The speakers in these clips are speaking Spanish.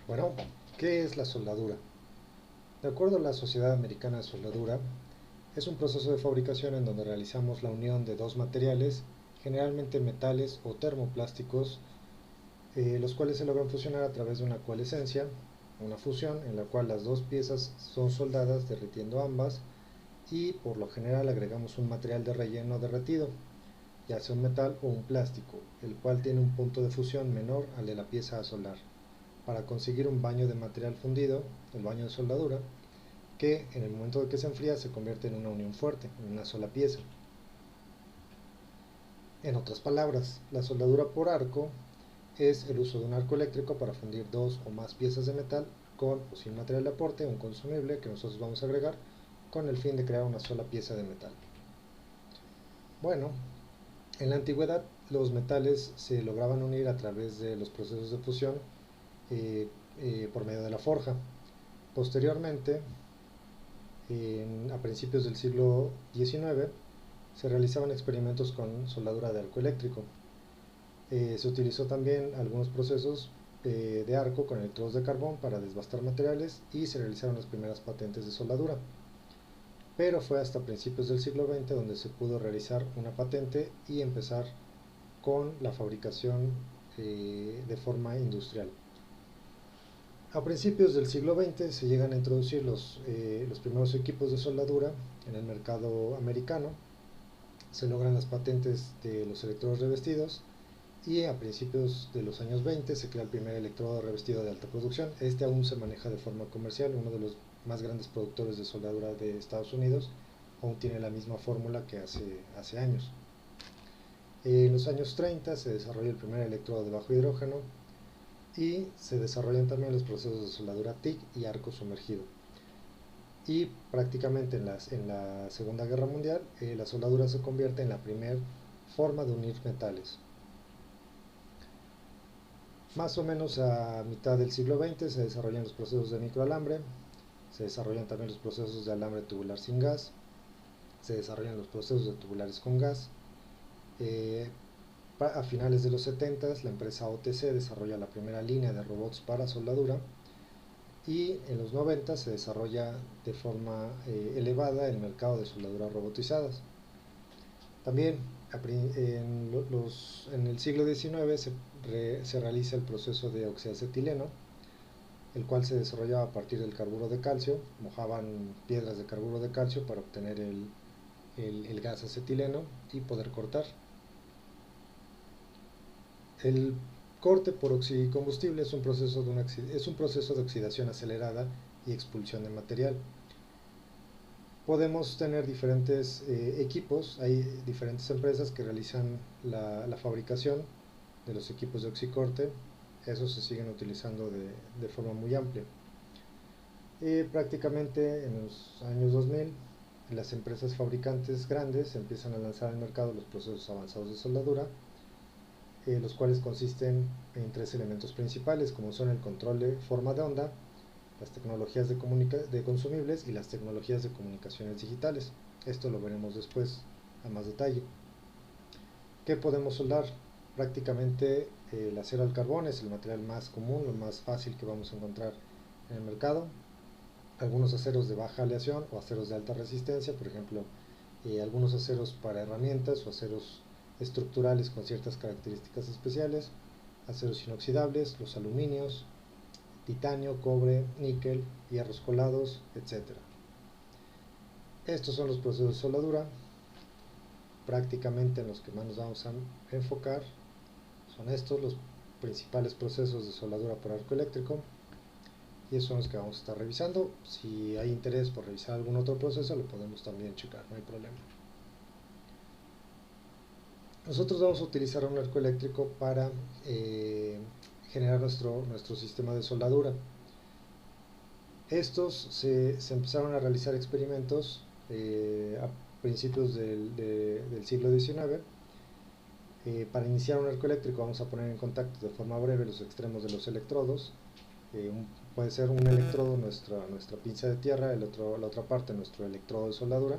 Bueno, ¿qué es la soldadura? De acuerdo a la Sociedad Americana de Soldadura, es un proceso de fabricación en donde realizamos la unión de dos materiales, generalmente metales o termoplásticos, los cuales se logran fusionar a través de una coalescencia, una fusión en la cual las dos piezas son soldadas derritiendo ambas y por lo general agregamos un material de relleno derretido, ya sea un metal o un plástico, el cual tiene un punto de fusión menor al de la pieza a soldar, para conseguir un baño de material fundido, el baño de soldadura, que en el momento de que se enfría se convierte en una unión fuerte, en una sola pieza. En otras palabras, la soldadura por arco es el uso de un arco eléctrico para fundir dos o más piezas de metal con o sin material de aporte, un consumible que nosotros vamos a agregar con el fin de crear una sola pieza de metal. Bueno, en la antigüedad los metales se lograban unir a través de los procesos de fusión por medio de la forja. Posteriormente, a principios del siglo XIX, se realizaban experimentos con soldadura de arco eléctrico. Se utilizó también algunos procesos de arco con electrodos de carbón para desbastar materiales y se realizaron las primeras patentes de soldadura. Pero fue hasta principios del siglo XX donde se pudo realizar una patente y empezar con la fabricación de forma industrial. A principios del siglo XX se llegan a introducir los primeros equipos de soldadura en el mercado americano, se logran las patentes de los electrodos revestidos y a principios de los años 20 se crea el primer electrodo revestido de alta producción. Este aún se maneja de forma comercial, uno de los más grandes productores de soldadura de Estados Unidos aún tiene la misma fórmula que hace años. En los años 30 se desarrolla el primer electrodo de bajo hidrógeno y se desarrollan también los procesos de soldadura TIG y arco sumergido. Y prácticamente en la Segunda Guerra Mundial la soldadura se convierte en la primera forma de unir metales. Más o menos a mitad del siglo XX se desarrollan los procesos de microalambre, se desarrollan también los procesos de alambre tubular sin gas, se desarrollan los procesos de tubulares con gas. A finales de los 70 la empresa OTC desarrolla la primera línea de robots para soldadura y en los 90 se desarrolla de forma elevada el mercado de soldaduras robotizadas. También en el siglo XIX se realiza el proceso de oxiacetileno, el cual se desarrollaba a partir del carburo de calcio. Mojaban piedras de carburo de calcio para obtener el gas acetileno y poder cortar. El corte por oxicombustible es un proceso de oxidación acelerada y expulsión de material. Podemos tener diferentes equipos, hay diferentes empresas que realizan la fabricación de los equipos de oxicorte, esos se siguen utilizando de forma muy amplia. Prácticamente en los años 2000 las empresas fabricantes grandes empiezan a lanzar al mercado los procesos avanzados de soldadura, los cuales consisten en tres elementos principales, como son el control de forma de onda, las tecnologías de consumibles y las tecnologías de comunicaciones digitales. Esto lo veremos después a más detalle. ¿Qué podemos soldar? Prácticamente el acero al carbón es el material más común, lo más fácil que vamos a encontrar en el mercado. Algunos aceros de baja aleación o aceros de alta resistencia, por ejemplo, algunos aceros para herramientas o aceros estructurales con ciertas características especiales, aceros inoxidables, los aluminios, titanio, cobre, níquel, hierros colados, etc. Estos son los procesos de soldadura, prácticamente en los que más nos vamos a enfocar. Son estos los principales procesos de soldadura por arco eléctrico y esos son los que vamos a estar revisando. Si hay interés por revisar algún otro proceso lo podemos también checar, no hay problema. Nosotros vamos a utilizar un arco eléctrico para generar nuestro sistema de soldadura. Se empezaron a realizar experimentos a principios del siglo XIX. Para iniciar un arco eléctrico vamos a poner en contacto de forma breve los extremos de los electrodos. Puede ser un electrodo nuestra pinza de tierra, la otra parte nuestro electrodo de soldadura,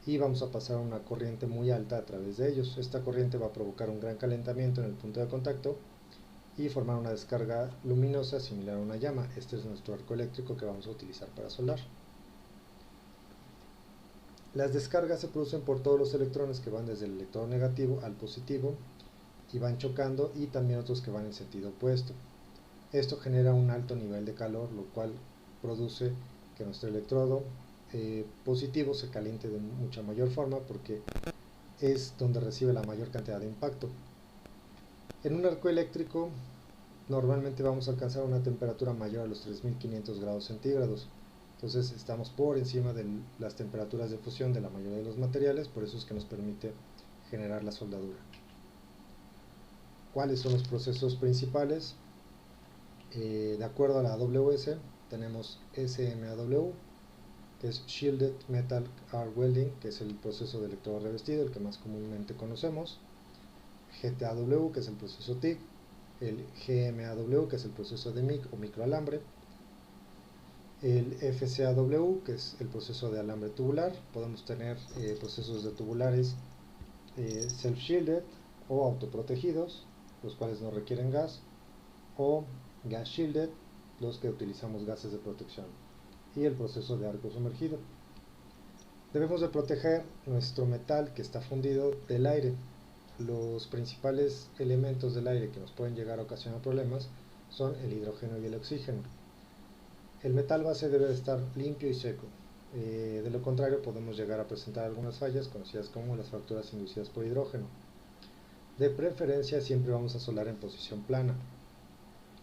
y vamos a pasar una corriente muy alta a través de ellos. Esta corriente va a provocar un gran calentamiento en el punto de contacto y formar una descarga luminosa similar a una llama. Este es nuestro arco eléctrico que vamos a utilizar para soldar. Las descargas se producen por todos los electrones que van desde el electrodo negativo al positivo y van chocando, y también otros que van en sentido opuesto. Esto genera un alto nivel de calor, lo cual produce que nuestro electrodo positivo se caliente de mucha mayor forma, porque es donde recibe la mayor cantidad de impacto. En un arco eléctrico normalmente vamos a alcanzar una temperatura mayor a los 3500 grados centígrados. Entonces estamos por encima de las temperaturas de fusión de la mayoría de los materiales, por eso es que nos permite generar la soldadura. ¿Cuáles son los procesos principales? De acuerdo a la AWS, tenemos SMAW, que es Shielded Metal Arc Welding, que es el proceso de electrodo revestido, el que más comúnmente conocemos. GTAW, que es el proceso TIG. El GMAW, que es el proceso de MIG o microalambre. El FCAW, que es el proceso de alambre tubular. Podemos tener procesos de tubulares self-shielded o autoprotegidos, los cuales no requieren gas, o gas shielded, los que utilizamos gases de protección, y el proceso de arco sumergido. Debemos de proteger nuestro metal que está fundido del aire. Los principales elementos del aire que nos pueden llegar a ocasionar problemas son el hidrógeno y el oxígeno. El metal base debe de estar limpio y seco. De lo contrario, podemos llegar a presentar algunas fallas conocidas como las fracturas inducidas por hidrógeno. De preferencia, siempre vamos a soldar en posición plana,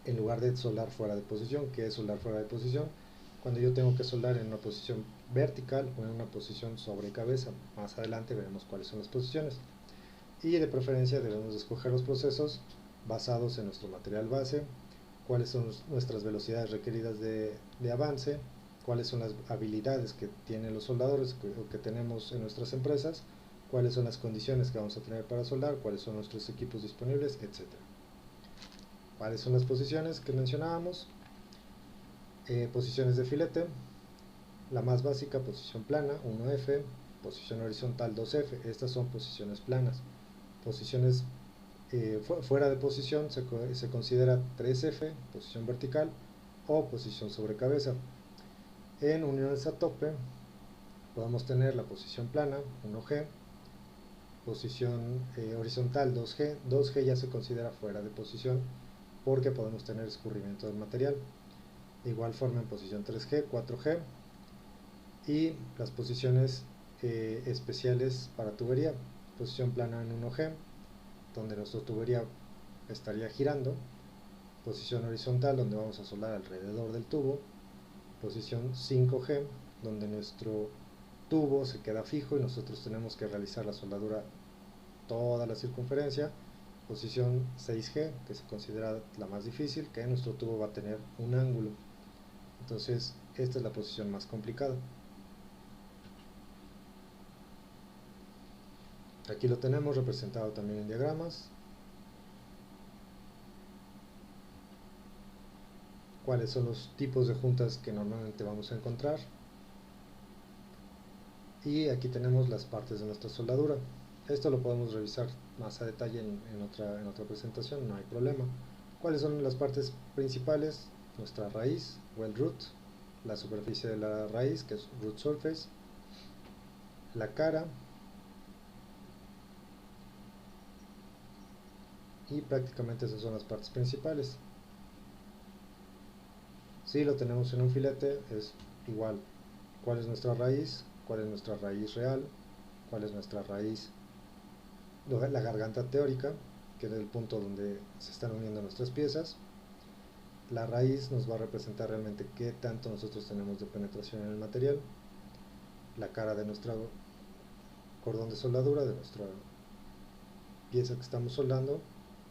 en lugar de soldar fuera de posición. ¿Qué es soldar fuera de posición? Cuando yo tengo que soldar en una posición vertical o en una posición sobre cabeza. Más adelante veremos cuáles son las posiciones. Y de preferencia debemos escoger los procesos basados en nuestro material base, cuáles son nuestras velocidades requeridas de avance, cuáles son las habilidades que tienen los soldadores o que tenemos en nuestras empresas, cuáles son las condiciones que vamos a tener para soldar, cuáles son nuestros equipos disponibles, etc. ¿Cuáles son las posiciones que mencionábamos? Posiciones de filete. La más básica, posición plana, 1F, posición horizontal, 2F. Estas son posiciones planas. Posiciones fuera de posición se considera 3F, posición vertical, o posición sobre cabeza. En uniones a tope podemos tener la posición plana, 1G, posición horizontal, 2G. 2G ya se considera fuera de posición porque podemos tener escurrimiento del material. De igual forma en posición 3G, 4G, y las posiciones especiales para tubería. Posición plana en 1G, donde nuestra tubería estaría girando. Posición horizontal, donde vamos a soldar alrededor del tubo. Posición 5G, donde nuestro tubo se queda fijo y nosotros tenemos que realizar la soldadura toda la circunferencia. Posición 6G, que se considera la más difícil, que nuestro tubo va a tener un ángulo. Entonces esta es la posición más complicada. Aquí lo tenemos representado también en diagramas. Cuáles son los tipos de juntas que normalmente vamos a encontrar. Y aquí tenemos las partes de nuestra soldadura. Esto lo podemos revisar más a detalle en otra presentación, no hay problema. ¿Cuáles son las partes principales? Nuestra raíz o el root, la superficie de la raíz, que es root surface, la cara, y prácticamente esas son las partes principales. Si lo tenemos en un filete, es igual. ¿Cuál es nuestra raíz? ¿Cuál es nuestra raíz real? ¿Cuál es nuestra raíz? La garganta teórica, que es el punto donde se están uniendo nuestras piezas. La raíz nos va a representar realmente qué tanto nosotros tenemos de penetración en el material. La cara de nuestro cordón de soldadura, de nuestra pieza que estamos soldando,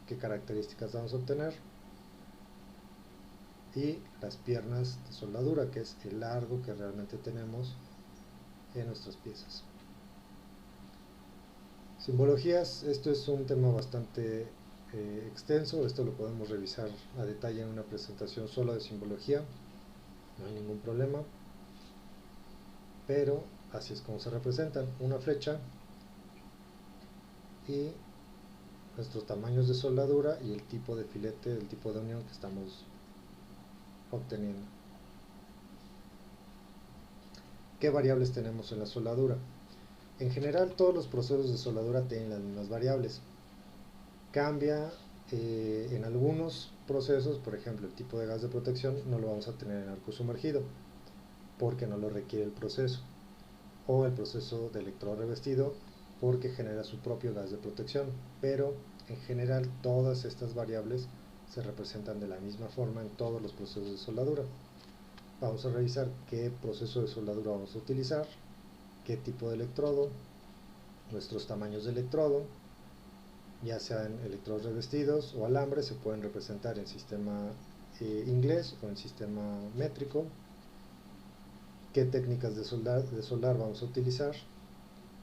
qué características vamos a obtener. Y las piernas de soldadura, que es el largo que realmente tenemos en nuestras piezas. Simbologías, esto es un tema bastante extenso, esto lo podemos revisar a detalle en una presentación solo de simbología, no hay ningún problema, pero así es como se representan: una flecha y nuestros tamaños de soldadura y el tipo de filete, el tipo de unión que estamos obteniendo. ¿Qué variables tenemos en la soldadura? En general todos los procesos de soldadura tienen las mismas variables. Cambia en algunos procesos, por ejemplo el tipo de gas de protección no lo vamos a tener en arco sumergido porque no lo requiere el proceso, o el proceso de electrodo revestido porque genera su propio gas de protección, pero en general todas estas variables se representan de la misma forma en todos los procesos de soldadura. Vamos a revisar qué proceso de soldadura vamos a utilizar, qué tipo de electrodo, nuestros tamaños de electrodo, ya sean electrodos revestidos o alambre, se pueden representar en sistema inglés o en sistema métrico, qué técnicas de soldar vamos a utilizar,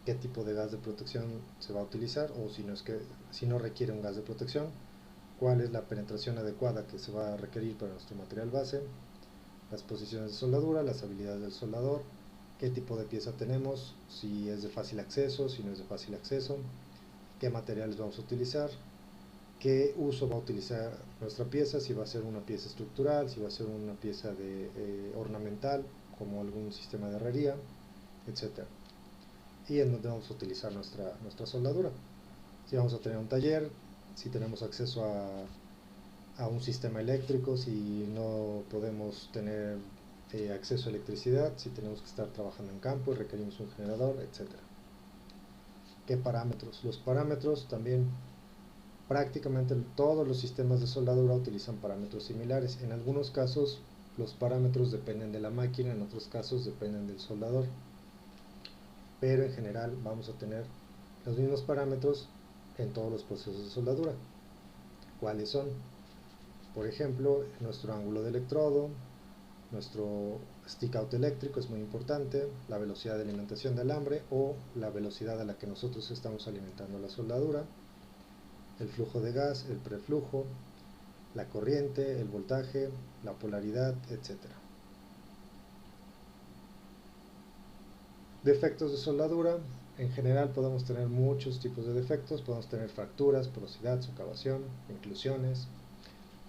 qué tipo de gas de protección se va a utilizar, o si no requiere un gas de protección, cuál es la penetración adecuada que se va a requerir para nuestro material base, las posiciones de soldadura, las habilidades del soldador, qué tipo de pieza tenemos, si es de fácil acceso, si no es de fácil acceso, qué materiales vamos a utilizar, qué uso va a utilizar nuestra pieza, si va a ser una pieza estructural, si va a ser una pieza ornamental, como algún sistema de herrería, etc. Y en donde vamos a utilizar nuestra soldadura. Si vamos a tener un taller, si tenemos acceso a un sistema eléctrico, si no podemos tener acceso a electricidad, si tenemos que estar trabajando en campo y requerimos un generador, etc. ¿Qué parámetros? Los parámetros también, prácticamente todos los sistemas de soldadura utilizan parámetros similares. En algunos casos los parámetros dependen de la máquina, en otros casos dependen del soldador, pero en general vamos a tener los mismos parámetros en todos los procesos de soldadura. ¿Cuáles son? Por ejemplo, nuestro ángulo de electrodo, nuestro stick out eléctrico es muy importante, la velocidad de alimentación del alambre o la velocidad a la que nosotros estamos alimentando la soldadura, el flujo de gas, el preflujo, la corriente, el voltaje, la polaridad, etc. Defectos de soldadura. En general podemos tener muchos tipos de defectos, podemos tener fracturas, porosidad, socavación, inclusiones,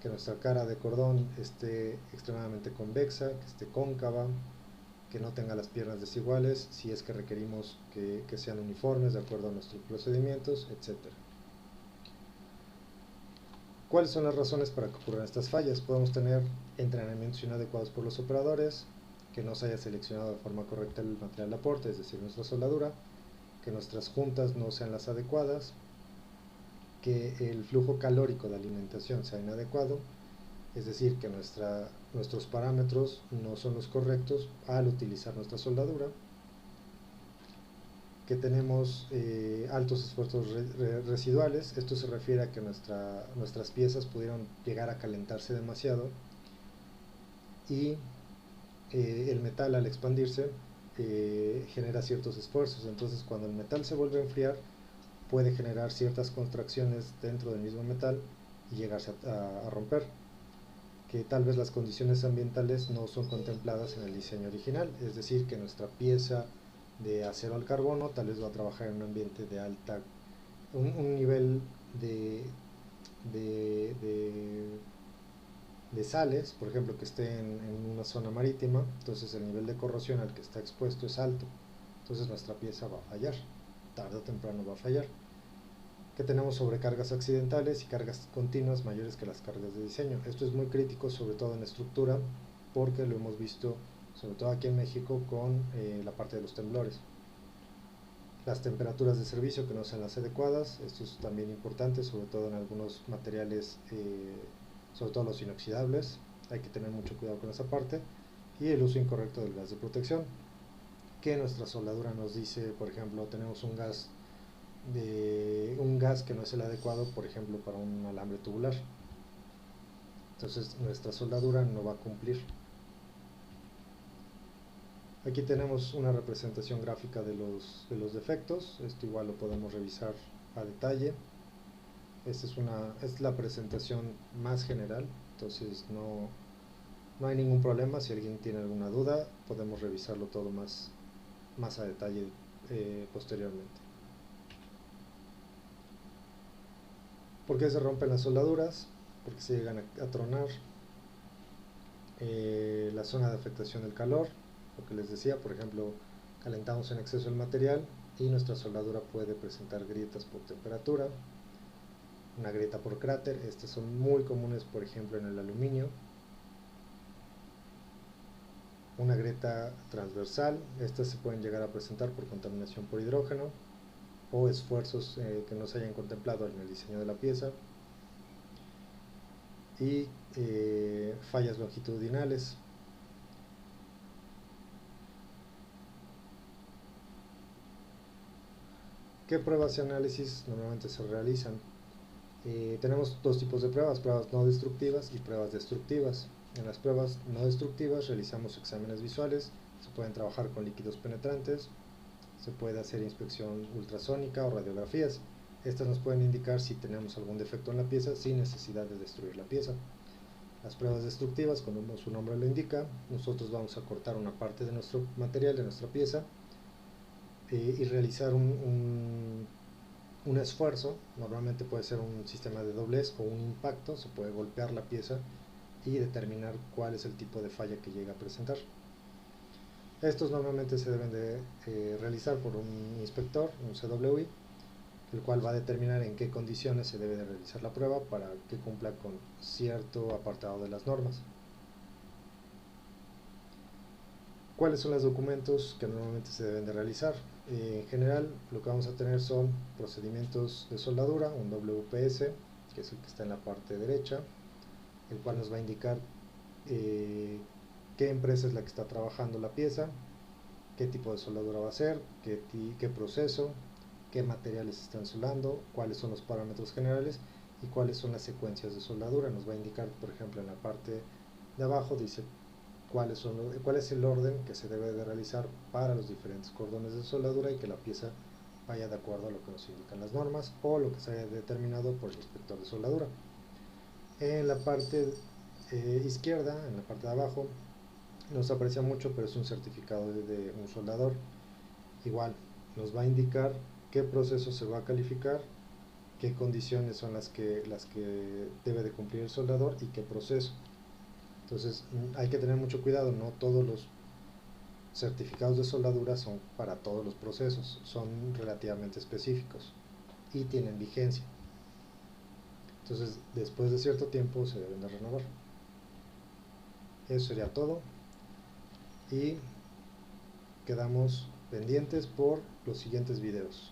que nuestra cara de cordón esté extremadamente convexa, que esté cóncava, que no tenga las piernas desiguales, si es que requerimos que sean uniformes de acuerdo a nuestros procedimientos, etc. ¿Cuáles son las razones para que ocurran estas fallas? Podemos tener entrenamientos inadecuados por los operadores, que no se haya seleccionado de forma correcta el material de aporte, es decir, nuestra soldadura, que nuestras juntas no sean las adecuadas, que el flujo calórico de alimentación sea inadecuado, es decir, que nuestros parámetros no son los correctos al utilizar nuestra soldadura, que tenemos altos esfuerzos residuales. Esto se refiere a que nuestras piezas pudieron llegar a calentarse demasiado y el metal al expandirse genera ciertos esfuerzos. Entonces cuando el metal se vuelve a enfriar puede generar ciertas contracciones dentro del mismo metal y llegarse a romper, que tal vez las condiciones ambientales no son contempladas en el diseño original, es decir, que nuestra pieza de acero al carbono tal vez va a trabajar en un ambiente de un nivel de, de, de sales, por ejemplo, que esté en una zona marítima, entonces el nivel de corrosión al que está expuesto es alto, entonces nuestra pieza va a fallar, tarde o temprano va a fallar. Que tenemos sobrecargas accidentales y cargas continuas mayores que las cargas de diseño. Esto es muy crítico, sobre todo en estructura, porque lo hemos visto, sobre todo aquí en México, con la parte de los temblores. Las temperaturas de servicio que no sean las adecuadas, esto es también importante, sobre todo en algunos materiales, sobre todo los inoxidables, hay que tener mucho cuidado con esa parte. Y el uso incorrecto del gas de protección, que nuestra soldadura nos dice, por ejemplo, tenemos un gas que no es el adecuado, por ejemplo, para un alambre tubular. Entonces nuestra soldadura no va a cumplir. Aquí tenemos una representación gráfica de los defectos. Esto igual lo podemos revisar a detalle. Esta es la presentación más general, entonces no hay ningún problema. Si alguien tiene alguna duda, podemos revisarlo todo más a detalle posteriormente. ¿Por qué se rompen las soldaduras? Porque se llegan a tronar. La zona de afectación del calor, lo que les decía, por ejemplo, calentamos en exceso el material y nuestra soldadura puede presentar grietas por temperatura, una grieta por cráter. Estas son muy comunes, por ejemplo, en el aluminio. Una grieta transversal, estas se pueden llegar a presentar por contaminación por hidrógeno o esfuerzos que no se hayan contemplado en el diseño de la pieza. Y fallas longitudinales. ¿Qué pruebas y análisis normalmente se realizan? Tenemos dos tipos de pruebas no destructivas y pruebas destructivas. En las pruebas no destructivas realizamos exámenes visuales, se pueden trabajar con líquidos penetrantes, se puede hacer inspección ultrasónica o radiografías. Estas nos pueden indicar si tenemos algún defecto en la pieza sin necesidad de destruir la pieza. Las pruebas destructivas, como su nombre lo indica, nosotros vamos a cortar una parte de nuestro material, de nuestra pieza, y realizar un esfuerzo. Normalmente puede ser un sistema de doblez o un impacto, se puede golpear la pieza y determinar cuál es el tipo de falla que llega a presentar. Estos normalmente se deben de realizar por un inspector, un CWI, el cual va a determinar en qué condiciones se debe de realizar la prueba para que cumpla con cierto apartado de las normas. ¿Cuáles son los documentos que normalmente se deben de realizar? En general, lo que vamos a tener son procedimientos de soldadura, un WPS, que es el que está en la parte derecha, el cual nos va a indicar qué empresa es la que está trabajando la pieza, qué tipo de soldadura va a ser, qué proceso, qué materiales están soldando, cuáles son los parámetros generales y cuáles son las secuencias de soldadura. Nos va a indicar, por ejemplo, en la parte de abajo dice cuál es el orden que se debe de realizar para los diferentes cordones de soldadura y que la pieza vaya de acuerdo a lo que nos indican las normas o lo que se haya determinado por el inspector de soldadura. En la parte izquierda, en la parte de abajo, no se aprecia mucho, pero es un certificado de un soldador. Igual, nos va a indicar qué proceso se va a calificar, qué condiciones son las que debe de cumplir el soldador y qué proceso. Entonces hay que tener mucho cuidado, no todos los certificados de soldadura son para todos los procesos, son relativamente específicos y tienen vigencia. Entonces después de cierto tiempo se deben de renovar. Eso sería todo y quedamos pendientes por los siguientes videos.